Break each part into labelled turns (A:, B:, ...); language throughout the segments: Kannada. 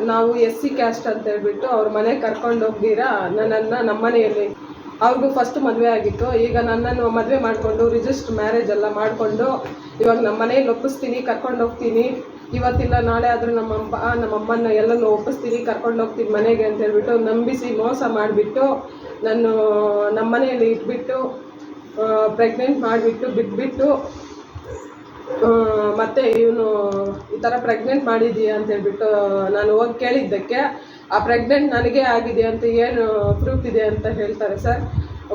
A: ನಾವು SC ಕ್ಯಾಸ್ಟ್ ಅಂತ ಹೇಳ್ಬಿಟ್ಟು ಅವ್ರ ಮನೆಗೆ ಕರ್ಕೊಂಡು ಹೋಗ್ದಿರಾ ನನ್ನನ್ನು ನಮ್ಮ ಮನೆಯಲ್ಲಿ ಅವ್ರಿಗೂ ಫಸ್ಟ್ ಮದುವೆ ಆಗಿತ್ತು. ಈಗ ನನ್ನನ್ನು ಮದುವೆ ಮಾಡಿಕೊಂಡು ರಿಜಿಸ್ಟರ್ ಮ್ಯಾರೇಜ್ ಎಲ್ಲ ಮಾಡಿಕೊಂಡು ಇವಾಗ ನಮ್ಮ ಮನೆಯಲ್ಲಿ ಒಪ್ಪಿಸ್ತೀನಿ, ಕರ್ಕೊಂಡು ಹೋಗ್ತೀನಿ. ಇವತ್ತಿಲ್ಲ ನಾಳೆ ಆದರೂ ನಮ್ಮಮ್ಮನ ಎಲ್ಲನೂ ಒಪ್ಪಿಸ್ತೀನಿ, ಕರ್ಕೊಂಡು ಹೋಗ್ತೀನಿ ಮನೆಗೆ ಅಂತ ಹೇಳ್ಬಿಟ್ಟು ನಂಬಿಸಿ ಮೋಸ ಮಾಡಿಬಿಟ್ಟು ನಾನು ನಮ್ಮ ಮನೆಯಲ್ಲಿ ಇಟ್ಬಿಟ್ಟು ಪ್ರೆಗ್ನೆಂಟ್ ಮಾಡಿಬಿಟ್ಟು ಬಿಟ್ಬಿಟ್ಟು ಮತ್ತು ಇವನು ಈ ಥರ ಪ್ರೆಗ್ನೆಂಟ್ ಮಾಡಿದ್ದೀಯಾ ಅಂತ ಹೇಳ್ಬಿಟ್ಟು ನಾನು ಹೋಗಿ ಕೇಳಿದ್ದಕ್ಕೆ ಆ ಪ್ರೆಗ್ನೆಂಟ್ ನನಗೆ ಆಗಿದೆ ಅಂತ ಏನು ಪ್ರೂಫ್ ಇದೆ ಅಂತ ಹೇಳ್ತಾರೆ ಸರ್.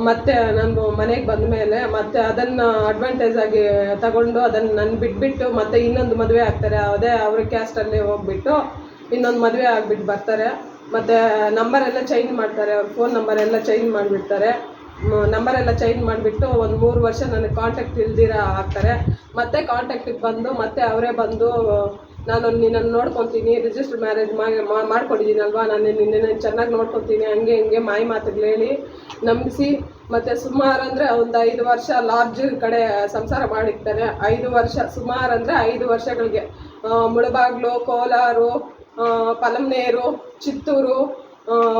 A: ಮತ್ತು ನಾನು ಮನೆಗೆ ಬಂದ ಮೇಲೆ ಮತ್ತೆ ಅದನ್ನು ಅಡ್ವಾಂಟೇಜ್ ಆಗಿ ತಗೊಂಡು ಅದನ್ನು ನಾನು ಬಿಟ್ಬಿಟ್ಟು ಮತ್ತೆ ಇನ್ನೊಂದು ಮದುವೆ ಆಗ್ತಾರೆ. ಅದೇ ಅವ್ರ ಕ್ಯಾಸ್ಟಲ್ಲೇ ಹೋಗ್ಬಿಟ್ಟು ಇನ್ನೊಂದು ಮದುವೆ ಆಗಿಬಿಟ್ಟು ಬರ್ತಾರೆ. ಮತ್ತು ನಂಬರೆಲ್ಲ ಚೇಂಜ್ ಮಾಡ್ತಾರೆ, ಅವ್ರ ಫೋನ್ ನಂಬರೆಲ್ಲ ಚೇಂಜ್ ಮಾಡಿಬಿಡ್ತಾರೆ. ನಂಬರೆಲ್ಲ ಚೇಂಜ್ ಮಾಡಿಬಿಟ್ಟು ಒಂದು 3 ವರ್ಷ ನನಗೆ ಕಾಂಟ್ಯಾಕ್ಟ್ ಇಲ್ದಿರ ಆಗ್ತಾರೆ. ಮತ್ತೆ ಕಾಂಟ್ಯಾಕ್ಟಿಗೆ ಬಂದು ಮತ್ತೆ ಅವರೇ ಬಂದು ನಾನು ನಿನ್ನನ್ನು ನೋಡ್ಕೊತೀನಿ, ರಿಜಿಸ್ಟರ್ ಮ್ಯಾರೇಜ್ ಮಾಡ್ಕೊಂಡಿದ್ದೀನಲ್ವಾ, ನಾನು ನಿನ್ನೆ ಚೆನ್ನಾಗಿ ನೋಡ್ಕೊತೀನಿ, ಹಂಗೆ ಮಾಯಿ ಮಾತುಗಳು ಹೇಳಿ ನಂಬಿಸಿ ಮತ್ತು ಸುಮಾರು ಅಂದರೆ ಒಂದು 5 ವರ್ಷ ಲಾಡ್ಜ್ ಕಡೆ ಸಂಸಾರ ಮಾಡಿರ್ತಾರೆ. 5 ವರ್ಷ ಸುಮಾರು ಅಂದರೆ 5 ವರ್ಷಗಳಿಗೆ ಮುಳಬಾಗ್ಲು, ಕೋಲಾರ, ಪಲಮನೇರು, ಚಿತ್ತೂರು,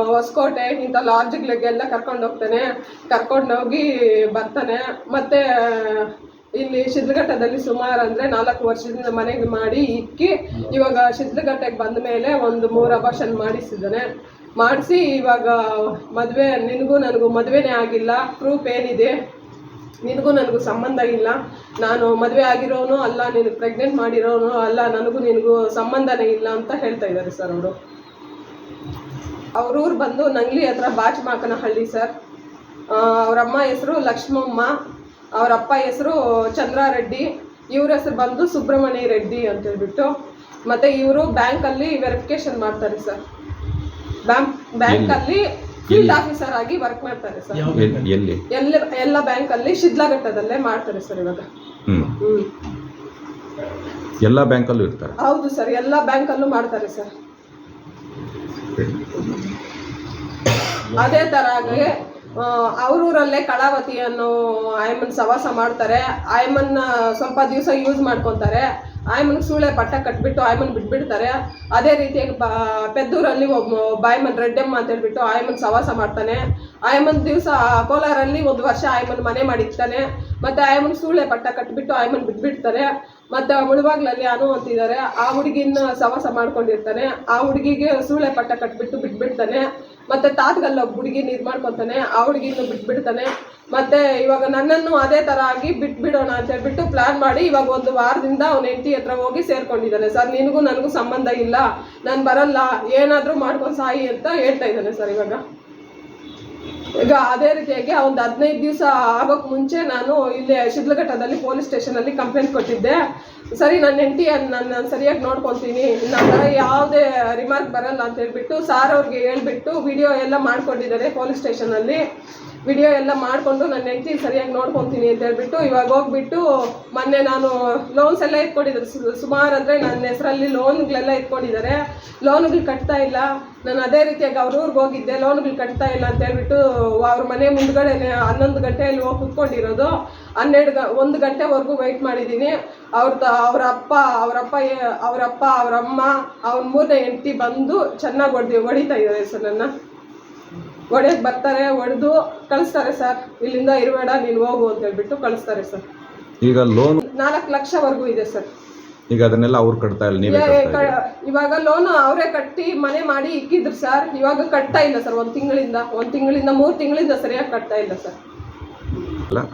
A: ಹೊಸಕೋಟೆ ಇಂಥ ಲಾಡ್ಜ್ಗಳಿಗೆಲ್ಲ ಕರ್ಕೊಂಡೋಗಿ ಬರ್ತಾನೆ. ಮತ್ತು ಇಲ್ಲಿ ಶಿಡ್ಲಘಟ್ಟದಲ್ಲಿ ಸುಮಾರು ಅಂದರೆ 4 ವರ್ಷದಿಂದ ಮನೆಗೆ ಮಾಡಿ ಇಕ್ಕಿ ಇವಾಗ ಶಿಡ್ಲಘಟ್ಟಕ್ಕೆ ಬಂದ ಮೇಲೆ ಒಂದು 3 ಅಬಾರ್ಷನ್ ಮಾಡಿಸಿ ಇವಾಗ ಮದುವೆ ನಿನಗೂ ನನಗೂ ಮದುವೆನೇ ಆಗಿಲ್ಲ, ಪ್ರೂಫ್ ಏನಿದೆ, ನಿನಗೂ ನನಗೂ ಸಂಬಂಧ ಇಲ್ಲ, ನಾನು ಮದುವೆ ಆಗಿರೋನು ಅಲ್ಲ, ನೀನು ಪ್ರೆಗ್ನೆಂಟ್ ಮಾಡಿರೋನು ಅಲ್ಲ, ನನಗೂ ನಿನಗೂ ಸಂಬಂಧನೇ ಇಲ್ಲ ಅಂತ ಹೇಳ್ತಾ ಇದ್ದಾರೆ ಸರ್ ಅವರು. ಅವ್ರೂರು ಬಂದು ನಂಗ್ಲಿ ಹತ್ರ ಬಾಚಮಾಕನಹಳ್ಳಿ ಸರ್. ಅವರಮ್ಮ ಹೆಸರು ಲಕ್ಷ್ಮಮ್ಮ, ಅವರಪ್ಪ ಹೆಸರು ಚಂದ್ರಾರೆಡ್ಡಿ, ಇವ್ರ ಹೆಸರು ಬಂದು ಸುಬ್ರಹ್ಮಣ್ಯ ರೆಡ್ಡಿ ಅಂತ ಹೇಳ್ಬಿಟ್ಟು. ಮತ್ತು ಇವರು ಬ್ಯಾಂಕಲ್ಲಿ ವೆರಿಫಿಕೇಶನ್ ಮಾಡ್ತಾರೆ ಸರ್. ಬ್ಯಾಂಕಲ್ಲಿ ಫೀಲ್ಡ್ ಆಫೀಸರ್ ಆಗಿ ವರ್ಕ್ ಮಾಡ್ತಾರೆ ಸರ್. ಎಲ್ಲ ಬ್ಯಾಂಕಲ್ಲಿ ಶಿಡ್ಲಘಟ್ಟದಲ್ಲೇ ಮಾಡ್ತಾರೆ ಸರ್ ಇವಾಗ.
B: ಎಲ್ಲ ಬ್ಯಾಂಕಲ್ಲೂ ಇರ್ತಾರೆ? ಹೌದು
A: ಸರ್, ಎಲ್ಲ ಬ್ಯಾಂಕಲ್ಲೂ ಮಾಡ್ತಾರೆ ಸರ್. ಅದೇ ತರ ಅವ್ರೂರಲ್ಲೇ ಕಳಾವತಿ ಅನ್ನೋ ಆಯಮ್ಮನ್ ಸವಾಸ ಮಾಡ್ತಾರೆ. ಆಯಮ್ಮನ್ನ ಸ್ವಲ್ಪ ದಿವಸ ಯೂಸ್ ಮಾಡ್ಕೊತಾರೆ. ಆಯಮ್ಮನಿಗೆ ಸೂಳೆ ಪಟ್ಟ ಕಟ್ಬಿಟ್ಟು ಆಯಮ್ಮನ್ ಬಿಟ್ಬಿಡ್ತಾರೆ. ಅದೇ ರೀತಿಯಾಗಿ ಪೆದ್ದೂರಲ್ಲಿ ಬಾಯಮ್ಮನ್ ರೆಡ್ಡಮ್ಮ ಅಂತ ಹೇಳ್ಬಿಟ್ಟು ಆಯಮ್ಮನ್ ಸವಾಸ ಮಾಡ್ತಾನೆ. ಆಯಮ್ಮನ್ ದಿವಸ ಕೋಲಾರಲ್ಲಿ 1 ವರ್ಷ ಆಯಮ್ಮನ್ ಮನೆ ಮಾಡಿರ್ತಾನೆ. ಮತ್ತು ಆಯಮ್ಮನ್ ಸೂಳೆ ಪಟ್ಟ ಕಟ್ಬಿಟ್ಟು ಆಯಮ್ಮನ್ ಬಿಟ್ಬಿಡ್ತಾರೆ. ಮತ್ತು ಮುಳುಬಾಗ್ಲಲ್ಲಿ ಅನು ಅಂತಿದ್ದಾರೆ, ಆ ಹುಡುಗಿನ ಸವಾಸ ಮಾಡ್ಕೊಂಡಿರ್ತಾನೆ. ಆ ಹುಡುಗಿಗೆ ಸೂಳೆ ಪಟ್ಟ ಕಟ್ಬಿಟ್ಟು ಬಿಟ್ಬಿಡ್ತಾನೆ. ಮತ್ತು ತಾತಗಲ್ಲ ಹುಡುಗಿನ ಇದು ಮಾಡ್ಕೊತಾನೆ, ಆ ಹುಡುಗಿನ ಬಿಟ್ಬಿಡ್ತಾನೆ. ಮತ್ತು ಇವಾಗ ನನ್ನನ್ನು ಅದೇ ಥರ ಆಗಿ ಬಿಟ್ಬಿಡೋಣ ಅಂತ ಹೇಳ್ಬಿಟ್ಟು ಪ್ಲ್ಯಾನ್ ಮಾಡಿ ಇವಾಗ 1 ವಾರದಿಂದ ಅವನ ಹೆಂಡತಿ ಹತ್ರ ಹೋಗಿ ಸೇರ್ಕೊಂಡಿದ್ದಾನೆ ಸರ್. ನಿನಗೂ ನನಗೂ ಸಂಬಂಧ ಇಲ್ಲ, ನಾನು ಬರಲ್ಲ, ಏನಾದರೂ ಮಾಡ್ಕೊಂಡು ಸಾಯಿ ಅಂತ ಹೇಳ್ತಾ ಇದ್ದಾನೆ ಸರ್ ಇವಾಗ. ಈಗ ಅದೇ ರೀತಿಯಾಗಿ ಒಂದು 15 ದಿವಸ ಆಗೋಕ್ಕೆ ಮುಂಚೆ ನಾನು ಇಲ್ಲಿ ಶಿಡ್ಲಘಟ್ಟದಲ್ಲಿ ಪೊಲೀಸ್ ಸ್ಟೇಷನಲ್ಲಿ ಕಂಪ್ಲೇಂಟ್ ಕೊಟ್ಟಿದ್ದೆ. ಸರಿ, ನನ್ನ ಹೆಂಡತಿ ನಾನು ಸರಿಯಾಗಿ ನೋಡ್ಕೊತೀನಿ, ನನ್ನ ಯಾವುದೇ ರಿಮಾರ್ಕ್ ಬರಲ್ಲ ಅಂತ ಹೇಳ್ಬಿಟ್ಟು ಸಾರ್ ಅವ್ರಿಗೆ ಹೇಳ್ಬಿಟ್ಟು ವಿಡಿಯೋ ಎಲ್ಲ ಮಾಡ್ಕೊಂಡಿದ್ದಾರೆ ಪೊಲೀಸ್ ಸ್ಟೇಷನಲ್ಲಿ. ವಿಡಿಯೋ ಎಲ್ಲ ಮಾಡಿಕೊಂಡು ನನ್ನ ಹೆಂಡತಿ ಸರಿಯಾಗಿ ನೋಡ್ಕೊತೀನಿ ಅಂತ ಹೇಳ್ಬಿಟ್ಟು ಇವಾಗ ಹೋಗ್ಬಿಟ್ಟು ಮೊನ್ನೆ ನಾನು ಲೋನ್ಸ್ ಎಲ್ಲ ಇಟ್ಕೊಂಡಿದ್ದಾರೆ. ಸುಮಾರು ಅಂದರೆ ನನ್ನ ಹೆಸರಲ್ಲಿ ಲೋನ್ಗಳೆಲ್ಲ ಇಟ್ಕೊಂಡಿದ್ದಾರೆ. ಲೋನ್ಗಳು ಕಟ್ತಾ ಇಲ್ಲ. ನಾನು ಅದೇ ರೀತಿಯಾಗಿ ಅವ್ರ ಊರಿಗೆ ಹೋಗಿದ್ದೆ, ಲೋನ್ಗಳು ಕಟ್ತಾ ಇಲ್ಲ ಅಂತ ಹೇಳ್ಬಿಟ್ಟು ಅವ್ರ ಮನೆ ಮುಂದ್ಗಡೆ 11 ಗಂಟೆಯಲ್ಲಿ ಹೋಗಿ ಕುತ್ಕೊಂಡಿರೋದು. 1 ಗಂಟೆವರೆಗೂ ವೆಯ್ಟ್ ಮಾಡಿದ್ದೀನಿ. ಅವರಪ್ಪ ಅವರಮ್ಮ ಅವ್ರ 3ನೇ ಹೆಂಡತಿ ಬಂದು ಚೆನ್ನಾಗಿ ಹೊಡಿತಾ ಇದ್ದಾರೆ ಸರ್. ನನ್ನ ಹೊಡೆಯಕ್ಕೆ ಬರ್ತಾರೆ, ಹೊಡೆದು ಕಳಿಸ್ತಾರೆ ಸರ್. ಇಲ್ಲಿಂದ ಇರಬೇಡ, ನೀನು ಹೋಗು ಅಂತ ಹೇಳ್ಬಿಟ್ಟು ಕಳಿಸ್ತಾರೆ ಸರ್.
B: ಈಗ ಲೋನ್
A: 4 ಲಕ್ಷವರೆಗೂ ಇದೆ ಸರ್.
B: ಈಗ ಅದನ್ನೆಲ್ಲ ಅವ್ರು ಕಟ್ತಾ ಇಲ್ಲ, ನೀವೇ
A: ಇವಾಗ ಲೋನ್ ಅವರೇ ಕಟ್ಟಿ ಮನೆ ಮಾಡಿ ಇಕ್ಕಿದ್ರು ಸರ್. ಇವಾಗ ಕಟ್ತಾ ಇಲ್ಲ ಸರ್. 1 ತಿಂಗಳಿಂದ 3 ತಿಂಗಳಿಂದ ಸರಿಯಾಗಿ ಕಟ್ತಾ ಇಲ್ಲ ಸರ್.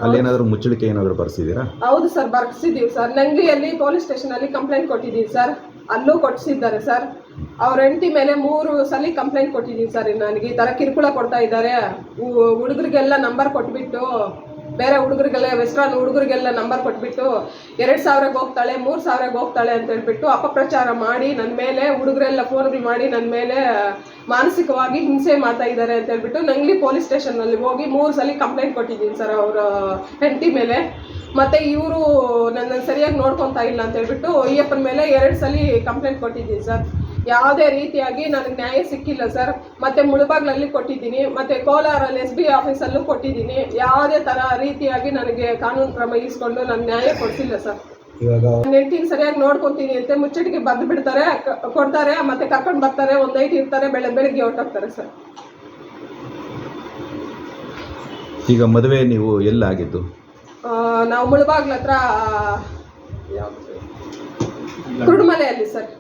B: ಅಲ್ಲೇನಾದ್ರೂ ಮುಚ್ಚಳಿಕೆ ಏನಾದರೂ ಬರ್ಸಿದ್ದೀರಾ?
A: ಹೌದು ಸರ್, ಬರ್ಸಿದ್ದೀವಿ ಸರ್. ನಂಗ್ಲಿಯಲ್ಲಿ ಪೊಲೀಸ್ ಸ್ಟೇಷನಲ್ಲಿ ಕಂಪ್ಲೇಂಟ್ ಕೊಟ್ಟಿದ್ದೀವಿ ಸರ್. ಅಲ್ಲೂ ಕೊಟ್ಟಿಸಿದ್ದಾರೆ ಸರ್. ಅವ್ರ ಹೆಂಡತಿ ಮೇಲೆ 3 ಸಲ ಕಂಪ್ಲೇಂಟ್ ಕೊಟ್ಟಿದ್ದೀನಿ ಸರ್. ನನಗೆ ಈ ಥರ ಕಿರುಕುಳ ಕೊಡ್ತಾ ಇದ್ದಾರೆ. ಹುಡುಗರಿಗೆಲ್ಲ ನಂಬರ್ ಕೊಟ್ಬಿಟ್ಟು, ಬೇರೆ ಹುಡುಗರಿಗೆಲ್ಲ ವೆಸ್ಟ್ರನ್ ಹುಡುಗರಿಗೆಲ್ಲ ನಂಬರ್ ಕೊಟ್ಬಿಟ್ಟು 2,000ಗೆ ಹೋಗ್ತಾಳೆ, 3,000ಗೆ ಹೋಗ್ತಾಳೆ ಅಂತ ಹೇಳ್ಬಿಟ್ಟು ಅಪಪ್ರಚಾರ ಮಾಡಿ ನನ್ನ ಮೇಲೆ, ಹುಡುಗರೆಲ್ಲ ಫೋನ್ಗಳು ಮಾಡಿ ನನ್ನ ಮೇಲೆ ಮಾನಸಿಕವಾಗಿ ಹಿಂಸೆ ಮಾಡ್ತಾ ಇದ್ದಾರೆ ಅಂತ ಹೇಳ್ಬಿಟ್ಟು ನಂಗ್ಲಿ ಪೊಲೀಸ್ ಸ್ಟೇಷನ್ನಲ್ಲಿ ಹೋಗಿ 3 ಸಲ ಕಂಪ್ಲೇಂಟ್ ಕೊಟ್ಟಿದ್ದೀನಿ ಸರ್ ಅವರ ಹೆಂಡತಿ ಮೇಲೆ. ಮತ್ತು ಇವರು ನನ್ನನ್ನು ಸರಿಯಾಗಿ ನೋಡ್ಕೊತಾ ಇಲ್ಲ ಅಂತ ಹೇಳ್ಬಿಟ್ಟು ಅಯ್ಯಪ್ಪನ ಮೇಲೆ 2 ಸಲ ಕಂಪ್ಲೇಂಟ್ ಕೊಟ್ಟಿದ್ದೀನಿ ಸರ್. ಯಾವುದೇ ರೀತಿಯಾಗಿ ನನಗೆ ನ್ಯಾಯ ಸಿಕ್ಕಿಲ್ಲ ಸರ್. ಮತ್ತು ಮುಳಬಾಗ್ಲಲ್ಲಿ ಕೊಟ್ಟಿದ್ದೀನಿ, ಮತ್ತು ಕೋಲಾರಲ್ಲಿ SB ಆಫೀಸಲ್ಲೂ ಕೊಟ್ಟಿದ್ದೀನಿ. ಯಾವುದೇ ಥರ ರೀತಿಯಾಗಿ ನನಗೆ ಕಾನೂನು ಕ್ರಮ ಇಸ್ಕೊಂಡು ನನ್ನ ನ್ಯಾಯ ಕೊಡಿಸಿಲ್ಲ ಸರ್.
B: ಇವಾಗ
A: ಹೆಂಡತಿನ ಸರಿಯಾಗಿ ನೋಡ್ಕೊಂತೀನಿ ಅಂತ ಮುಚ್ಚಟಿಗೆ ಬರೆದು ಬಿಡ್ತಾರೆ, ಕೊಡ್ತಾರೆ, ಮತ್ತೆ ಕರ್ಕೊಂಡು ಬರ್ತಾರೆ, ಒಂದು ನೈಟ್ ಇರ್ತಾರೆ, ಬೆಳಿಗ್ಗೆ ಹೊರಟೋಗ್ತಾರೆ ಸರ್.
B: ಈಗ ಮದುವೆ ನೀವು ಎಲ್ಲ ಆಗಿದ್ದು?
A: ನಾವು ಮುಳಬಾಗ್ಲ ಹತ್ರ ಕುರುಡುಮಲೆಯಲ್ಲಿ ಸರ್,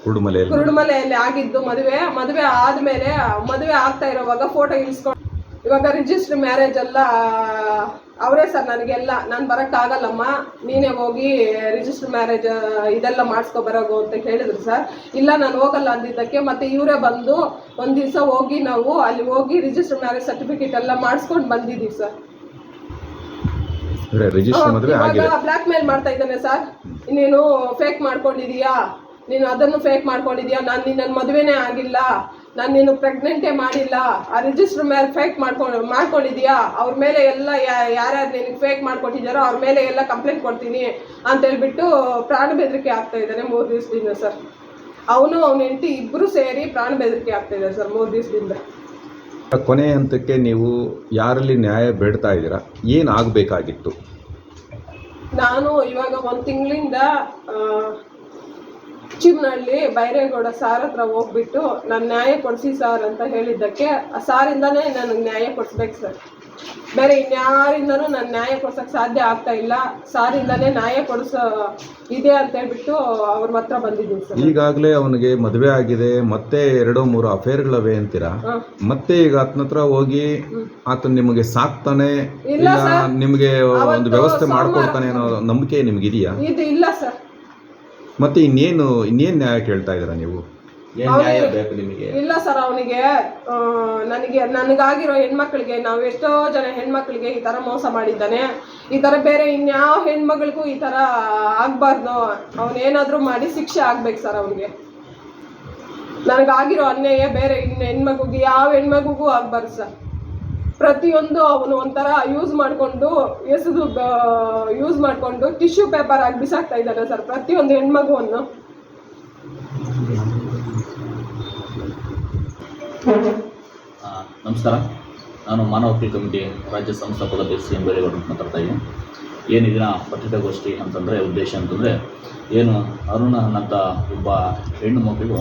A: ಕುರುಡುಮಲೆಯಲ್ಲಿ ಆಗಿದ್ದು ಮದುವೆ ಆದ್ಮೇಲೆ ಮದುವೆ ಆಗ್ತಾ ಇರೋವಾಗ ಫೋಟೋ ಇಳಿಸ್ಕೊಂಡು ಇವಾಗ ರಿಜಿಸ್ಟರ್ ಮ್ಯಾರೇಜ್ ಎಲ್ಲ ಅವರೇ ಸರ್. ನನಗೆಲ್ಲ ನಾನು ಬರೋಕ್ಕಾಗಲ್ಲಮ್ಮ, ನೀನೇ ಹೋಗಿ ರಿಜಿಸ್ಟರ್ ಮ್ಯಾರೇಜ್ ಇದೆಲ್ಲ ಮಾಡಿಸ್ಕೊ ಬರೋಗು ಅಂತ ಹೇಳಿದ್ರು ಸರ್. ಇಲ್ಲ ನಾನು ಹೋಗಲ್ಲ ಅಂದಿದ್ದಕ್ಕೆ ಮತ್ತೆ ಇವರೇ ಬಂದು ಒಂದು ದಿವಸ ಹೋಗಿ ನಾವು ಅಲ್ಲಿ ಹೋಗಿ ರಿಜಿಸ್ಟರ್ ಮ್ಯಾರೇಜ್ ಸರ್ಟಿಫಿಕೇಟ್ ಎಲ್ಲ ಮಾಡಿಸ್ಕೊಂಡು ಬಂದಿದ್ದೀವಿ ಸರ್. ಬ್ಲಾಕ್ ಮೇಲ್ ಮಾಡ್ತಾ ಇದ್ದಾನೆ ಸರ್, ನೀನು ಫೇಕ್ ಮಾಡ್ಕೊಂಡಿದೀಯಾ, ನೀನು ಅದನ್ನು ಫೇಕ್ ಮಾಡ್ಕೊಂಡಿದೀಯಾ, ನಾನು ನಿನ್ನ ಮದುವೆನೇ ಆಗಿಲ್ಲ, ನಾನು ನೀನು ಪ್ರೆಗ್ನೆಂಟೇ ಮಾಡಿಲ್ಲ, ಆ ರಿಜಿಸ್ಟರ್ ಮೇಲೆ ಫೇಕ್ ಮಾಡ್ಕೊಂಡಿದೀಯಾ, ಅವ್ರ ಮೇಲೆ ಎಲ್ಲ ಯಾರ್ಯಾರು ನಿನಗೆ ಫೇಕ್ ಮಾಡ್ಕೊಟ್ಟಿದ್ದಾರೋ ಅವ್ರ ಮೇಲೆ ಎಲ್ಲ ಕಂಪ್ಲೇಂಟ್ ಕೊಡ್ತೀನಿ ಅಂತ ಹೇಳ್ಬಿಟ್ಟು ಪ್ರಾಣ ಬೆದರಿಕೆ ಆಗ್ತಾ ಇದ್ದಾನೆ 3 ದಿವಸದಿಂದ ಸರ್. ಅವನು ಅವನ ಹೆಂಡತಿ ಇಬ್ಬರು ಸೇರಿ ಪ್ರಾಣ ಬೆದರಿಕೆ ಆಗ್ತಾ ಇದ್ದಾರೆ ಸರ್ 3 ದಿವಸದಿಂದ.
B: ಕೊನೆ ಹಂತಕ್ಕೆ ನೀವು ಯಾರಲ್ಲಿ ನ್ಯಾಯ ಬೇಡ್ತಾ ಇದ್ದೀರಾ? ಏನು ಆಗಬೇಕಾಗಿತ್ತು?
A: ನಾನು ಇವಾಗ 1 ತಿಂಗಳಿಂದ ಚಿಮ್ನಹಳ್ಳಿ ಬೈರೇಗೌಡ ಸಾರ್ ಹತ್ರ ಹೋಗ್ಬಿಟ್ಟು ನಾನು ನ್ಯಾಯ ಕೊಡಿಸಿ ಸಾರ್ ಅಂತ ಹೇಳಿದ್ದಕ್ಕೆ ಆ ಸಾರಿಂದಾನೇ ನನಗೆ ನ್ಯಾಯ ಕೊಡಿಸ್ಬೇಕು ಸರ್. ಬೇರೆ ಇನ್ಯಾರಿಂದನೂ ನಾನು ನ್ಯಾಯ ಕೊಡ್ಸೋಕ್ಕೆ ಸಾಧ್ಯ ಆಗ್ತಾ ಇಲ್ಲ, ಸಾರಿಂದಾನೇ ನ್ಯಾಯ ಕೊಡಿಸೋ ಇದೆ ಅಂತ ಹೇಳ್ಬಿಟ್ಟು ಅವ್ರ ಹತ್ರ ಬಂದಿದ್ದೀನಿ ಸರ್.
B: ಈಗಾಗಲೇ ಅವನಿಗೆ ಮದುವೆ ಆಗಿದೆ, ಮತ್ತೆ 2-3 ಅಫೇರ್ಗಳವೆ ಅಂತೀರಾ, ಮತ್ತೆ ಈಗ ಆತನ ಹತ್ರ ಹೋಗಿ ಆತ ನಿಮಗೆ ಸಾಕ್ತಾನೆ, ಇಲ್ಲ ನಿಮಗೆ ಒಂದು ವ್ಯವಸ್ಥೆ ಮಾಡ್ಕೊಡ್ತಾನೆ ಅನ್ನೋ ನಂಬಿಕೆ ನಿಮ್ಗಿದೆಯಾ?
A: ಇದು ಇಲ್ಲ ಸರ್.
B: ಮತ್ತೆ ಇನ್ನೇನು ನ್ಯಾಯ ಕೇಳ್ತಾ ಇದ್ದೀರಾ ನೀವು?
A: ಇಲ್ಲ ಸರ್, ಅವನಿಗೆ ನನಗಾಗಿರೋ ಹೆಣ್ಮಕ್ಳಿಗೆ, ನಾವು ಎಷ್ಟೋ ಜನ ಹೆಣ್ಮಕ್ಳಿಗೆ ಈ ತರ ಮೋಸ ಮಾಡಿದ್ದಾನೆ. ಈ ತರ ಬೇರೆ ಇನ್ಯಾವ ಹೆಣ್ಮಕ್ಳಿಗೂ ಈ ತರ ಆಗ್ಬಾರ್ದು, ಅವನೇನಾದ್ರೂ ಮಾಡಿ ಶಿಕ್ಷೆ ಆಗ್ಬೇಕು ಸರ್ ಅವನಿಗೆ. ನನಗಾಗಿರೋ ಅನ್ಯಾಯ ಬೇರೆ ಹೆಣ್ಮಗುಗೆ ಯಾವ ಹೆಣ್ಮಗುಗೂ ಆಗ್ಬಾರ್ದು ಸರ್. ಪ್ರತಿಯೊಂದು ಅವನು ಒಂಥರ ಯೂಸ್ ಮಾಡಿಕೊಂಡು ಟಿಶ್ಯೂ ಪೇಪರ್ ಆಗಿ ಬಿಸಾಕ್ತಾ ಇದ್ದಾನೆ ಸರ್ ಪ್ರತಿಯೊಂದು ಹೆಣ್ಮಗುವನ್ನು.
C: ನಮಸ್ಕಾರ, ನಾನು ಮಾನವ ಹಕ್ಕು ಕಮಿಟಿ ರಾಜ್ಯ ಸಂಸ್ಥಾಪಕ ಅಧ್ಯಕ್ಷ ಎಂ ಬೇರೇಗೌಡ ಮಾತಾಡ್ತಾ ಇದ್ದೀನಿ. ಏನಿದಿನ ಪತ್ರಿಕಾಗೋಷ್ಠಿ ಅಂತಂದರೆ ಉದ್ದೇಶ ಅಂತಂದರೆ ಏನು ಅರುಣ ಅನ್ನಂಥ ಒಬ್ಬ ಹೆಣ್ಣು ಮಕ್ಕಳು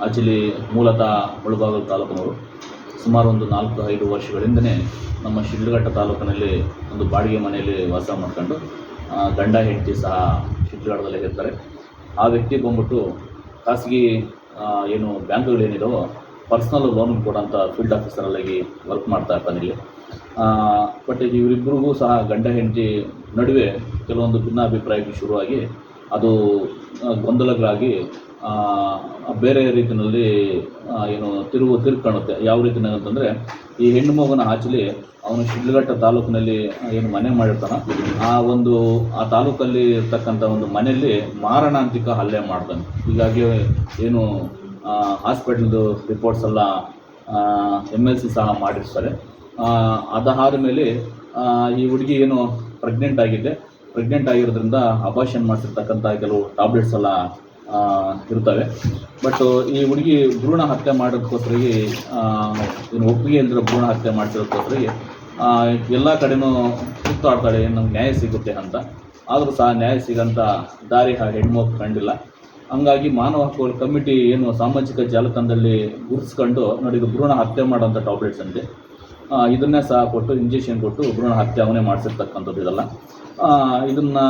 C: ಆ್ಯಕ್ಚುಲಿ ಮೂಲತಃ ಮುಳಬಾಗಿಲು ತಾಲೂಕಿನವರು. ಸುಮಾರು ಒಂದು 4-5 ವರ್ಷಗಳಿಂದಲೇ ನಮ್ಮ ಶಿಡ್ಲಘಟ್ಟ ತಾಲೂಕಿನಲ್ಲಿ ಒಂದು ಬಾಡಿಗೆ ಮನೆಯಲ್ಲಿ ವಾಸ ಮಾಡ್ಕೊಂಡು ಗಂಡ ಹೆಂಡತಿ ಸಹ ಶಿಡ್ಲಘಟ್ಟದಲ್ಲೇ ಇರ್ತಾರೆ. ಆ ವ್ಯಕ್ತಿ ಬಂದ್ಬಿಟ್ಟು ಖಾಸಗಿ ಏನು ಬ್ಯಾಂಕ್ಗಳೇನಿದಾವೋ ಪರ್ಸ್ನಲ್ ಲೋನ್ ಕೊಡೋಂಥ ಫೀಲ್ಡ್ ಆಫೀಸರಲ್ಲಾಗಿ ವರ್ಕ್ ಮಾಡ್ತಾ ಇರ್ತಾನೆ ಇಲ್ಲಿ. ಬಟ್ ಇವರಿಬ್ಬರಿಗೂ ಸಹ ಗಂಡ ಹೆಂಡತಿ ನಡುವೆ ಕೆಲವೊಂದು ಭಿನ್ನಾಭಿಪ್ರಾಯಗಳು ಶುರುವಾಗಿ ಅದು ಗೊಂದಲಗಳಾಗಿ ಬೇರೆ ರೀತಿಯಲ್ಲಿ ಏನು ತಿರ್ಕಾಣುತ್ತೆ. ಯಾವ ರೀತಿನಾಗ ಅಂತಂದರೆ ಈ ಹೆಣ್ಣು ಮಗುನ ಆಚಲಿ ಅವನು ಶಿಡ್ಲಘಟ್ಟ ತಾಲೂಕಿನಲ್ಲಿ ಏನು ಮನೆ ಮಾಡಿರ್ತಾನೆ, ಆ ತಾಲೂಕಲ್ಲಿ ಇರ್ತಕ್ಕಂಥ ಒಂದು ಮನೆಯಲ್ಲಿ ಮಾರಣಾಂತಿಕ ಹಲ್ಲೆ ಮಾಡ್ತಾನೆ. ಹೀಗಾಗಿ ಏನು ಹಾಸ್ಪಿಟಲ್ದು ರಿಪೋರ್ಟ್ಸ್ ಎಲ್ಲ MLC ಸಹ ಮಾಡಿರ್ತಾರೆ. ಅದಾದ ಮೇಲೆ ಈ ಹುಡುಗಿ ಏನು ಪ್ರೆಗ್ನೆಂಟ್ ಆಗಿರೋದ್ರಿಂದ ಅಬಾರ್ಷನ್ ಮಾಡಿಸಿರ್ತಕ್ಕಂಥ ಕೆಲವು ಟ್ಯಾಬ್ಲೆಟ್ಸ್ ಎಲ್ಲ ಇರ್ತವೆ. ಬಟ್ ಈ ಹುಡುಗಿ ಭ್ರೂಣ ಹತ್ಯೆ ಮಾಡೋದಕ್ಕೋಸ್ಕರವಾಗಿ ಏನು ಒಪ್ಪಿಗೆ ಇಲ್ಲದಿರೋ ಭ್ರೂಣ ಹತ್ಯೆ ಮಾಡಿಸೋದಕ್ಕೋಸ್ಕರವಾಗಿ ಎಲ್ಲ ಕಡೆನೂ ಸುತ್ತಾಡ್ತಾಳೆ, ನಮ್ಗೆ ನ್ಯಾಯ ಸಿಗುತ್ತೆ ಅಂತ. ಆದರೂ ಸಹ ನ್ಯಾಯ ಸಿಗೋಂಥ ದಾರಿ ಹೆಣ್ಮಗು ಕಂಡಿಲ್ಲ. ಹಂಗಾಗಿ ಮಾನವ ಹಕ್ಕುಗಳ ಕಮಿಟಿ ಏನು ಸಾಮಾಜಿಕ ಜಾಲತಾಣದಲ್ಲಿ ಗುರುತಿಸ್ಕೊಂಡು ನೋಡಿ ಇದು ಭ್ರೂಣ ಹತ್ಯೆ ಮಾಡೋಂಥ ಟ್ಯಾಬ್ಲೆಟ್ಸ್ ಅಂತೆ, ಇದನ್ನೇ ಸಹ ಕೊಟ್ಟು ಇಂಜೆಕ್ಷನ್ ಕೊಟ್ಟು ಭ್ರೂಣ ಹತ್ಯೆ ಅವನೇ ಮಾಡಿಸಿರ್ತಕ್ಕಂಥದ್ದು ಇದೆಲ್ಲ. ಇದನ್ನು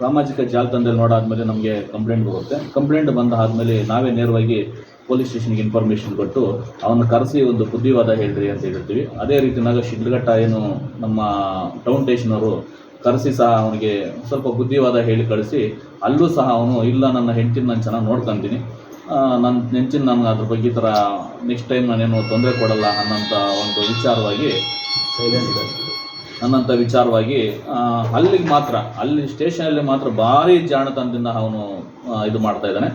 C: ಸಾಮಾಜಿಕ ಜಾಲತಾಣದಲ್ಲಿ ನೋಡಾದ್ಮೇಲೆ ನಮಗೆ ಕಂಪ್ಲೇಂಟ್ ಬರುತ್ತೆ. ಕಂಪ್ಲೇಂಟ್ ಬಂದಾದಮೇಲೆ ನಾವೇ ನೇರವಾಗಿ ಪೊಲೀಸ್ ಸ್ಟೇಷನ್ಗೆ ಇನ್ಫಾರ್ಮೇಷನ್ ಕೊಟ್ಟು ಅವನ್ನ ಕರೆಸಿ ಒಂದು ಬುದ್ಧಿವಾದ ಹೇಳ್ರಿ ಅಂತ ಹೇಳಿರ್ತೀವಿ. ಅದೇ ರೀತಿಯಾಗ ಶಿಡ್ಲಘಟ್ಟ ಏನು ನಮ್ಮ ಟೌನ್ ಸ್ಟೇಷನವರು ಕರೆಸಿ ಸಹ ಅವನಿಗೆ ಸ್ವಲ್ಪ ಬುದ್ಧಿವಾದ ಹೇಳಿ ಕಳಿಸಿ, ಅಲ್ಲೂ ಸಹ ಅವನು ಇಲ್ಲ ನನ್ನ ಹೆಂಡತಿನ ನಾನು ಚೆನ್ನಾಗಿ ನೋಡ್ಕೊತೀನಿ, ನನ್ನ ನೆಂಚಿನ ನನಗೆ ಅದ್ರ ಬಗ್ಗೆ ಈ ಥರ ನೆಕ್ಸ್ಟ್ ಟೈಮ್ ನಾನೇನು ತೊಂದರೆ ಕೊಡಲ್ಲ ಅನ್ನೋಂಥ ಒಂದು ವಿಚಾರವಾಗಿ ಅಲ್ಲಿ ಸ್ಟೇಷನಲ್ಲಿ ಮಾತ್ರ ಭಾರಿ ಜಾಣತನದಿಂದ ಅವನು ಇದು ಮಾಡ್ತಾ ಇದ್ದಾನೆ.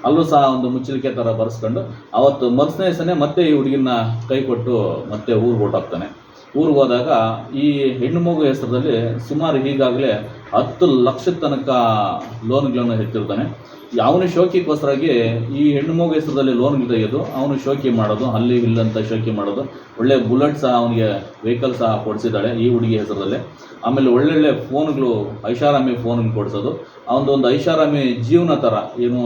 C: ಅಲ್ಲೂ ಸಹ ಒಂದು ಮುಚ್ಚಳಿಕೆ ಥರ ಬರೆಸ್ಕೊಂಡು ಅವತ್ತು ಮರುಸನೇ ದಿವಸನೇ ಮತ್ತೆ ಈ ಹುಡುಗಿನ ಕೈ ಕೊಟ್ಟು ಮತ್ತೆ ಊರಿಗೆ ಹೊರಟೋಗ್ತಾನೆ. ಊರಿಗೆ ಹೋದಾಗ ಈ ಹೆಣ್ಣು ಮಗು ಹೆಸರಲ್ಲಿ ಸುಮಾರು ಈಗಾಗಲೇ 10 ಲಕ್ಷದ ತನಕ ಲೋನ್ಗಳನ್ನು ಎತ್ತಿರ್ತಾನೆ. ಅವನು ಶೋಕಿಗೋಸ್ಕರಾಗಿ ಈ ಹೆಣ್ಣು ಮಗು ಹೆಸರಲ್ಲಿ ಲೋನ್ ತೆಗೆಯೋದು, ಅವನು ಶೋಕಿ ಮಾಡೋದು, ಅಲ್ಲಿ ಇಲ್ಲಂತ ಶೋಕಿ ಮಾಡೋದು. ಒಳ್ಳೆ ಬುಲೆಟ್ ಸಹ ಅವನಿಗೆ ವೆಹಿಕಲ್ ಸಹ ಕೊಡಿಸಿದ್ದಾಳೆ ಈ ಹುಡುಗಿ ಹೆಸರಲ್ಲೇ. ಆಮೇಲೆ ಒಳ್ಳೊಳ್ಳೆ ಫೋನ್ಗಳು, ಐಷಾರಾಮಿ ಫೋನ್ಗಳು ಕೊಡಿಸೋದು. ಅವನದೊಂದು ಐಷಾರಾಮಿ ಜೀವನ ಥರ, ಏನು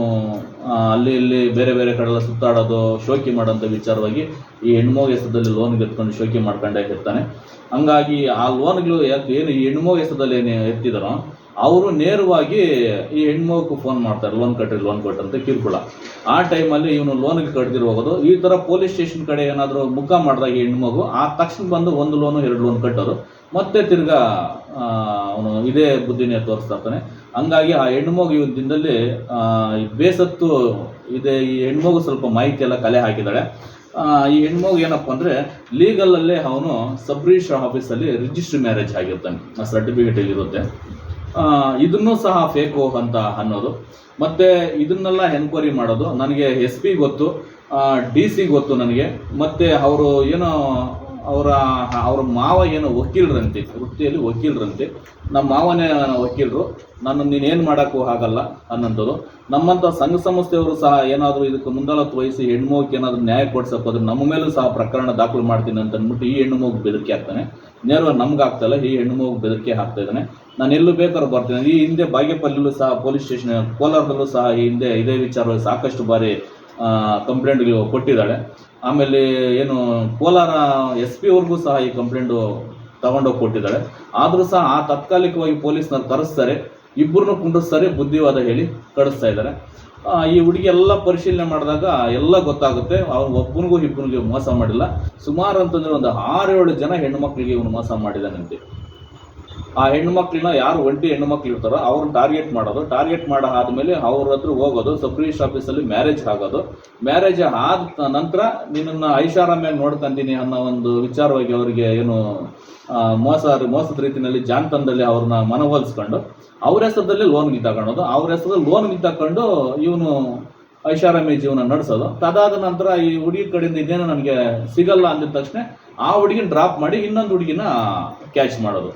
C: ಅಲ್ಲಿ ಇಲ್ಲಿ ಬೇರೆ ಬೇರೆ ಕಡೆಲ್ಲ ಸುತ್ತಾಡೋದು, ಶೋಕಿ ಮಾಡೋಂಥ ವಿಚಾರವಾಗಿ ಈ ಹೆಣ್ಮಗು ಹೆಸರಲ್ಲಿ ಲೋನ್ಗೆ ಎತ್ಕೊಂಡು ಶೋಕಿ ಮಾಡ್ಕೊಂಡೇ ಇರ್ತಾನೆ. ಹಂಗಾಗಿ ಆ ಲೋನ್ಗಳು ಏನು ಈ ಹೆಣ್ಮಗು ಹೆಸರಲ್ಲಿ ಏನು ಎತ್ತಿದಾರೋ ಅವರು ನೇರವಾಗಿ ಈ ಹೆಣ್ಮಗು ಫೋನ್ ಮಾಡ್ತಾರೆ, ಲೋನ್ ಕೊಟ್ರಿ ಅಂತ ಕಿರುಕುಳ. ಆ ಟೈಮಲ್ಲಿ ಇವನು ಲೋನ್ಗೆ ಕಟ್ದಿರೋ ಹೋಗೋದು. ಈ ಥರ ಪೊಲೀಸ್ ಸ್ಟೇಷನ್ ಕಡೆ ಏನಾದರೂ ಮುಖ ಮಾಡಿದಾಗ ಈ ಹೆಣ್ಮಗು ಆ ತಕ್ಷಣ ಬಂದು 1 ಲೋನು 2 ಲೋನ್ ಕಟ್ಟೋದು, ಮತ್ತೆ ತಿರ್ಗಾ ಅವನು ಇದೇ ಬುದ್ಧಿನೇ ತೋರಿಸ್ತಾ ಇರ್ತಾನೆ. ಹಂಗಾಗಿ ಆ ಹೆಣ್ಮಗು ಇವತ್ತು ದಿನದಲ್ಲಿ ಬೇಸತ್ತು ಇದೆ. ಈ ಹೆಣ್ಮಗು ಸ್ವಲ್ಪ ಮಾಹಿತಿ ಎಲ್ಲ ಕಲೆ ಹಾಕಿದ್ದಾಳೆ. ಈ ಹೆಣ್ಮಗು ಏನಪ್ಪ ಅಂದರೆ ಲೀಗಲಲ್ಲೇ ಅವನು ಸಬ್ ರಿಜಿಸ್ಟ್ರಾರ್ ಆಫೀಸಲ್ಲಿ ರಿಜಿಸ್ಟ್ರಿ ಮ್ಯಾರೇಜ್ ಆಗಿರ್ತಾನೆ, ಆ ಸರ್ಟಿಫಿಕೇಟ್ ಇರುತ್ತೆ. ಇದನ್ನೂ ಸಹ ಫೇಕು ಅಂತ ಅನ್ನೋದು. ಮತ್ತು ಇದನ್ನೆಲ್ಲ ಎನ್ಕ್ವೈರಿ ಮಾಡೋದು. ನನಗೆ SP ಗೊತ್ತು, DC ಗೊತ್ತು ನನಗೆ. ಮತ್ತು ಅವರು ಏನೋ ಅವರ ಮಾವ ಏನೋ ವಕೀಲರಂತೆ, ವೃತ್ತಿಯಲ್ಲಿ ವಕೀಲರಂತೆ. ನಮ್ಮ ಮಾವನೇ ವಕೀಲರು, ನೀನೇನು ಮಾಡೋಕ್ಕೂ ಆಗಲ್ಲ ಅನ್ನೋಂಥದ್ದು. ನಮ್ಮಂಥ ಸಂಘ ಸಂಸ್ಥೆಯವರು ಸಹ ಏನಾದರೂ ಇದಕ್ಕೆ ಮುಂದಾಳತ್ವ ವಹಿಸಿ ಹೆಣ್ಮಗುಗೆ ಏನಾದರೂ ನ್ಯಾಯ ಕೊಡ್ಸೋಕ್ಕೋದ್ರೆ ನಮ್ಮ ಮೇಲೂ ಸಹ ಪ್ರಕರಣ ದಾಖಲು ಮಾಡ್ತೀನಿ ಅಂತ ಅಂದ್ಬಿಟ್ಟು ಈ ಹೆಣ್ಣುಮಗು ಬೆದರಿಕೆ ಆಗ್ತಾನೆ. ನೇರವಾಗಿ ನಮ್ಗೆ ಆಗ್ತಾಯಿಲ್ಲ, ಈ ಹೆಣ್ಣುಮಗು ಬೆದರಿಕೆ ಹಾಕ್ತಾ ಇದ್ದಾನೆ. ನಾನು ಎಲ್ಲೂ ಬೇಕಾದ್ರೂ ಬರ್ತೀನಿ. ಈ ಹಿಂದೆ ಬಾಗೇಪಲ್ಲಿಯಲ್ಲೂ ಸಹ ಪೊಲೀಸ್ ಸ್ಟೇಷನ್, ಕೋಲಾರದಲ್ಲೂ ಸಹ ಈ ಹಿಂದೆ ಇದೇ ವಿಚಾರವಾಗಿ ಸಾಕಷ್ಟು ಬಾರಿ ಕಂಪ್ಲೇಂಟ್ಗಳು ಕೊಟ್ಟಿದ್ದಾಳೆ. ಆಮೇಲೆ ಏನು ಕೋಲಾರ SP ಅವ್ರಿಗೂ ಸಹ ಈ ಕಂಪ್ಲೇಂಟು ತಗೊಂಡೋಗಿ ಕೊಟ್ಟಿದ್ದಾಳೆ. ಆದರೂ ಸಹ ಆ ತಾತ್ಕಾಲಿಕವಾಗಿ ಪೊಲೀಸ್ನವ್ರು ಕರೆಸ್ತಾರೆ, ಇಬ್ಬರನ್ನೂ ಕುಂಡಿಸ್ತಾರೆ, ಬುದ್ಧಿವಾದ ಹೇಳಿ ಕಳಿಸ್ತಾ ಇದ್ದಾರೆ. ಈ ಹುಡುಗಿ ಎಲ್ಲ ಪರಿಶೀಲನೆ ಮಾಡಿದಾಗ ಎಲ್ಲ ಗೊತ್ತಾಗುತ್ತೆ, ಅವ್ನು ಒಬ್ಬನಿಗೂ ಇಬ್ಬನಿಗೂ ಮೋಸ ಮಾಡಿಲ್ಲ. ಸುಮಾರು ಅಂತಂದರೆ ಒಂದು 6-7 ಜನ ಹೆಣ್ಣುಮಕ್ಳಿಗೆ ಇವನು ಮೋಸ ಮಾಡಿದ್ದಾನಂತೆ. ಆ ಹೆಣ್ಣುಮಕ್ಳನ್ನ ಯಾರು ಒಂಟಿ ಹೆಣ್ಣುಮಕ್ಳು ಇರ್ತಾರೋ ಅವ್ರನ್ನ ಟಾರ್ಗೆಟ್ ಮಾಡೋದು, ಟಾರ್ಗೆಟ್ ಆದಮೇಲೆ ಅವ್ರ ಹತ್ರ ಹೋಗೋದು, ಸಬ್ ರಿಜಿಸ್ಟ್ರ್ ಆಫೀಸಲ್ಲಿ ಮ್ಯಾರೇಜ್ ಆಗೋದು. ಮ್ಯಾರೇಜ್ ಆದ ನಂತರ ನಿನ್ನನ್ನು ಐಷಾರಾಮಿಯಾಗಿ ನೋಡ್ಕೊಂತೀನಿ ಅನ್ನೋ ಒಂದು ವಿಚಾರವಾಗಿ ಅವರಿಗೆ ಏನು ಮೋಸದ ರೀತಿಯಲ್ಲಿ ಜಾನ್ತನದಲ್ಲಿ ಅವ್ರನ್ನ ಮನವೊಲಿಸ್ಕೊಂಡು ಅವ್ರ ಹೆಸರದಲ್ಲಿ ಲೋನ್ಗೆ ತಗೊಳೋದು, ಅವ್ರ ಹೆಸರಲ್ಲಿ ಲೋನ್ಗೆ ತಗೊಂಡು ಇವನು ಐಷಾರಾಮಿ ಜೀವನ ನಡೆಸೋದು. ಅದಾದ ನಂತರ ಈ ಹುಡುಗಿ ಕಡೆಯಿಂದ ಇದೇನೋ ನನಗೆ ಸಿಗಲ್ಲ ಅಂದಿದ ತಕ್ಷಣ ಆ ಹುಡುಗಿನ ಡ್ರಾಪ್ ಮಾಡಿ ಇನ್ನೊಂದು ಹುಡುಗಿನ ಕ್ಯಾಚ್ ಮಾಡೋದು.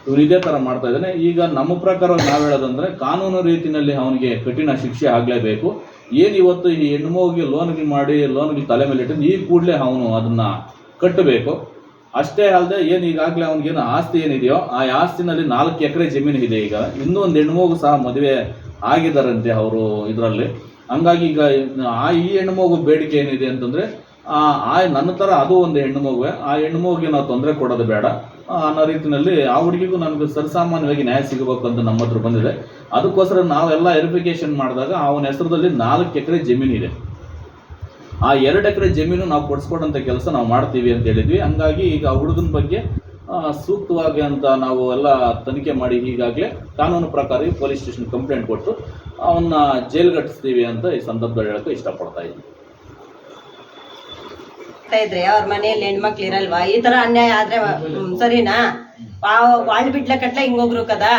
C: ಇವನು ಇದೇ ಥರ ಮಾಡ್ತಾ ಇದ್ದಾನೆ. ಈಗ ನಮ್ಮ ಪ್ರಕಾರ ನಾವು ಹೇಳೋದಂದರೆ ಕಾನೂನು ರೀತಿಯಲ್ಲಿ ಅವನಿಗೆ ಕಠಿಣ ಶಿಕ್ಷೆ ಆಗಲೇಬೇಕು. ಏನು ಇವತ್ತು ಈ ಹೆಣ್ಮಗುಗೆ ಲೋನ್ಗೆ ಮಾಡಿ ಲೋನ್ಗೆ ತಲೆ ಮೇಲೆ ಇಟ್ಟು ಈ ಕೂಡಲೇ ಅವನು ಅದನ್ನು ಕಟ್ಟಬೇಕು. ಅಷ್ಟೇ ಅಲ್ಲದೆ ಏನು ಈಗಾಗಲೇ ಅವನಿಗೇನು ಆಸ್ತಿ ಏನಿದೆಯೋ ಆ ಆಸ್ತಿನಲ್ಲಿ 4 ಎಕರೆ ಜಮೀನು ಇದೆ. ಈಗ ಇನ್ನೂ ಒಂದು ಹೆಣ್ಮಗು ಸಹ ಮದುವೆ ಆಗಿದ್ದಾರಂತೆ ಅವರು ಇದರಲ್ಲಿ. ಹಂಗಾಗಿ ಈಗ ಈ ಹೆಣ್ಮಗು ಬೇಡಿಕೆ ಏನಿದೆ ಅಂತಂದರೆ ನನ್ನ ಥರ ಅದು ಒಂದು ಹೆಣ್ಣು ಮಗುವೆ, ಆ ಹೆಣ್ಣು ಮಗುಗೆ ನಾವು ತೊಂದರೆ ಕೊಡೋದು ಬೇಡ ಅನ್ನೋ ರೀತಿಯಲ್ಲಿ ಆ ಹುಡುಗಿಗೂ ನನಗೆ ಸರಿಸಾಮಾನ್ಯವಾಗಿ ನ್ಯಾಯ ಸಿಗಬೇಕು ಅಂತ ನಮ್ಮ ಹತ್ರ ಬಂದಿದೆ. ಅದಕ್ಕೋಸ್ಕರ ನಾವೆಲ್ಲ ವೆರಿಫಿಕೇಶನ್ ಮಾಡಿದಾಗ ಅವನ ಹೆಸರದಲ್ಲಿ 4 ಎಕರೆ ಜಮೀನಿದೆ. ಆ 2 ಎಕರೆ ಜಮೀನು ನಾವು ಕೊಡಿಸ್ಕೊಡೋಂಥ ಕೆಲಸ ನಾವು ಮಾಡ್ತೀವಿ ಅಂತ ಹೇಳಿದ್ವಿ. ಹಂಗಾಗಿ ಈಗ ಆ ಹುಡುಗನ ಬಗ್ಗೆ ಸೂಕ್ತವಾಗಿ ಅಂತ ನಾವು ಎಲ್ಲ ತನಿಖೆ ಮಾಡಿ ಈಗಾಗಲೇ ಕಾನೂನು ಪ್ರಕಾರ ಪೊಲೀಸ್ ಸ್ಟೇಷನ್ ಕಂಪ್ಲೇಂಟ್ ಕೊಟ್ಟು ಅವನ್ನ ಜೈಲ್ಗಟ್ಟಿಸ್ತೀವಿ ಅಂತ ಈ ಸಂದರ್ಭದಲ್ಲಿ ಹೇಳೋಕ್ಕೆ ಇಷ್ಟಪಡ್ತಾ ಇದ್ದೀನಿ.
D: ಇದ್ರೆ ಅವ್ರ ಮನೆಯಲ್ಲಿ ಹೆಣ್ಮಕ್ಳು ಇರಲ್ವಾ? ಈ ತರ ಅನ್ಯಾಯ ಆದ್ರೆ ಸರಿನಾ? వాళ్ళు బిడ్డల కట్ల ఇంకొకరు కదా,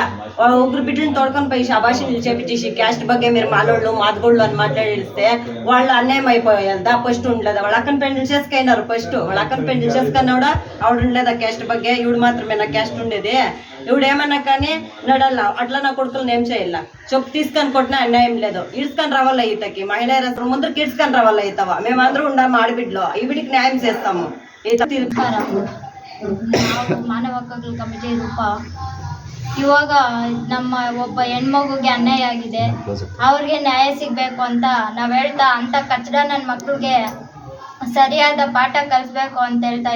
D: ఒకరు బిడ్డని తోడుకొని పోయి శబాషిని చేపించేసి క్యాస్ట్ ಬಗ್ಗೆ మీరు మాలోళ్ళు మాదిగోళ్ళు అని మాట్లాడిస్తే వాళ్ళు అన్యాయం అయిపోయేదా? ఫస్ట్ ఉండలేదా? వాళ్ళ అక్కని పెళ్లి చేసుకున్నారు. ఫస్ట్ వాళ్ళ అక్కని పెళ్లి చేసుకున్నాడా ఆవిడ ఉండలేదా క్యాస్ట్ ಬಗ್ಗೆ? ఇవిడు మాత్రమే నా క్యాస్ట్ ఉండేది. ఇవిడు ఏమన్నా కానీ నడల్లా అట్లా నా కొడుకులను ఏం చేయాల? చెప్పు తీసుకొని కొట్టినా అన్యాయం లేదు. ఈడ్చుకొని రావాల ఈతకి మహిళా ముందరికి ఈడ్చుకొని రావాల ఈతవా? మేమందరూ ఉండాము ఆడబిడ్డలో, ఈవిడికి న్యాయం చేస్తాము. ఈత
E: ನಾವು ಮಾನವ ಹಕ್ಕುಗಳ ಕಮಿಟಿ ರೂಪ. ಇವಾಗ ನಮ್ಮ ಒಬ್ಬ ಹೆಣ್ಮಗುಗೆ ಅನ್ಯಾಯ ಆಗಿದೆ, ಅವ್ರಿಗೆ ನ್ಯಾಯ ಸಿಗಬೇಕು ಅಂತ ನಾವು ಹೇಳ್ತಾ ಅಂತ ಕಚ್ಚಡ ನನ್ನ ಮಕ್ಕಳಿಗೆ ಸರಿಯಾದ ಪಾಠ ಕಲಿಸ್ಬೇಕು ಅಂತ ಹೇಳ್ತಾ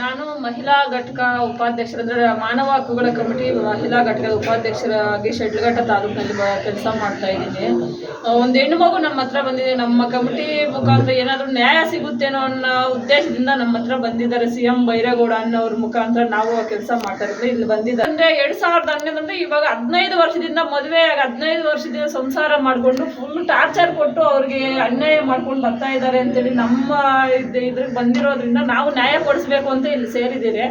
F: ನಾನು ಮಹಿಳಾ ಘಟಕ ಉಪಾಧ್ಯಕ್ಷರ ಅಂದರೆ ಮಾನವ ಹಕ್ಕುಗಳ ಕಮಿಟಿ ಮಹಿಳಾ ಘಟಕದ ಉಪಾಧ್ಯಕ್ಷರಾಗಿ ಶಿಡ್ಲಘಟ್ಟ ತಾಲೂಕಿನಲ್ಲಿ ಕೆಲಸ ಮಾಡ್ತಾ ಇದ್ದೀನಿ. ಒಂದು ಹೆಣ್ಣು ಮಗು ನಮ್ಮ ಹತ್ರ ಬಂದಿದೆ. ನಮ್ಮ ಕಮಿಟಿ ಮುಖಾಂತರ ಏನಾದರೂ ನ್ಯಾಯ ಸಿಗುತ್ತೇನೋ ಅನ್ನೋ ಉದ್ದೇಶದಿಂದ ನಮ್ಮ ಹತ್ರ ಬಂದಿದ್ದಾರೆ. CM ಬೈರೇಗೌಡ ಅನ್ನೋರ ಮುಖಾಂತರ ನಾವು ಕೆಲಸ ಮಾಡ್ತಾ ಇದ್ದೀವಿ. ಇಲ್ಲಿ ಬಂದಿದ್ದಾರೆ ಅಂದರೆ 2011 ಅಂದರೆ ಇವಾಗ 15 ವರ್ಷದಿಂದ ಮದುವೆ ಆಗಿ 15 ವರ್ಷದಿಂದ ಸಂಸಾರ ಮಾಡಿಕೊಂಡು ಫುಲ್ ಟಾರ್ಚರ್ ಕೊಟ್ಟು ಅವ್ರಿಗೆ ಅನ್ಯಾಯ ಮಾಡ್ಕೊಂಡು ಬರ್ತಾ ಇದ್ದಾರೆ ಅಂತೇಳಿ ನಮ್ಮ ಇದ್ರಿಗೆ ಬಂದಿರೋದ್ರಿಂದ ನಾವು ನ್ಯಾಯ ಕೊಡಿಸ್ಬೇಕು ಅಂತ ಇಲ್ಲಿ ಸೇರಿದ್ದೀರಿ.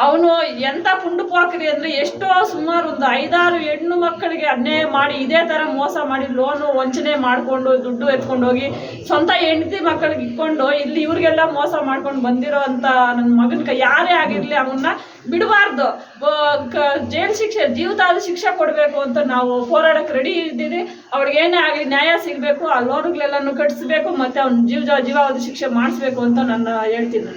F: ಅವನು ಎಂಥ ಪುಂಡುಪಾಕರಿ ಅಂದರೆ ಎಷ್ಟೋ ಸುಮಾರು ಒಂದು 5-6 ಹೆಣ್ಣು ಮಕ್ಕಳಿಗೆ ಅನ್ಯಾಯ ಮಾಡಿ ಇದೇ ಥರ ಮೋಸ ಮಾಡಿ ಲೋನು ವಂಚನೆ ಮಾಡಿಕೊಂಡು ದುಡ್ಡು ಎತ್ಕೊಂಡು ಹೋಗಿ ಸ್ವಂತ ಹೆಂಡತಿ ಮಕ್ಕಳಿಗೆ ಇಟ್ಕೊಂಡು ಇಲ್ಲಿ ಇವ್ರಿಗೆಲ್ಲ ಮೋಸ ಮಾಡ್ಕೊಂಡು ಬಂದಿರೋ ಅಂಥ ನನ್ನ ಮಗನ ಯಾರೇ ಆಗಿರಲಿ ಅವನ್ನ ಬಿಡಬಾರ್ದು. ಜೈಲು ಶಿಕ್ಷೆ, ಜೀವಿತಾವಧಿ ಶಿಕ್ಷೆ ಕೊಡಬೇಕು ಅಂತ ನಾವು ಹೋರಾಡಕ್ಕೆ ರೆಡಿ ಇದ್ದೀವಿ. ಅವ್ರಿಗೇನೇ ಆಗಲಿ ನ್ಯಾಯ ಸಿಗಬೇಕು, ಆ ಲೋನ್ಗಳೆಲ್ಲನೂ ಕಟ್ಟಿಸ್ಬೇಕು, ಮತ್ತು ಅವ್ನ ಜೀವಾವಧಿ ಶಿಕ್ಷೆ ಮಾಡಿಸ್ಬೇಕು ಅಂತ ನಾನು ಹೇಳ್ತೀನಿ.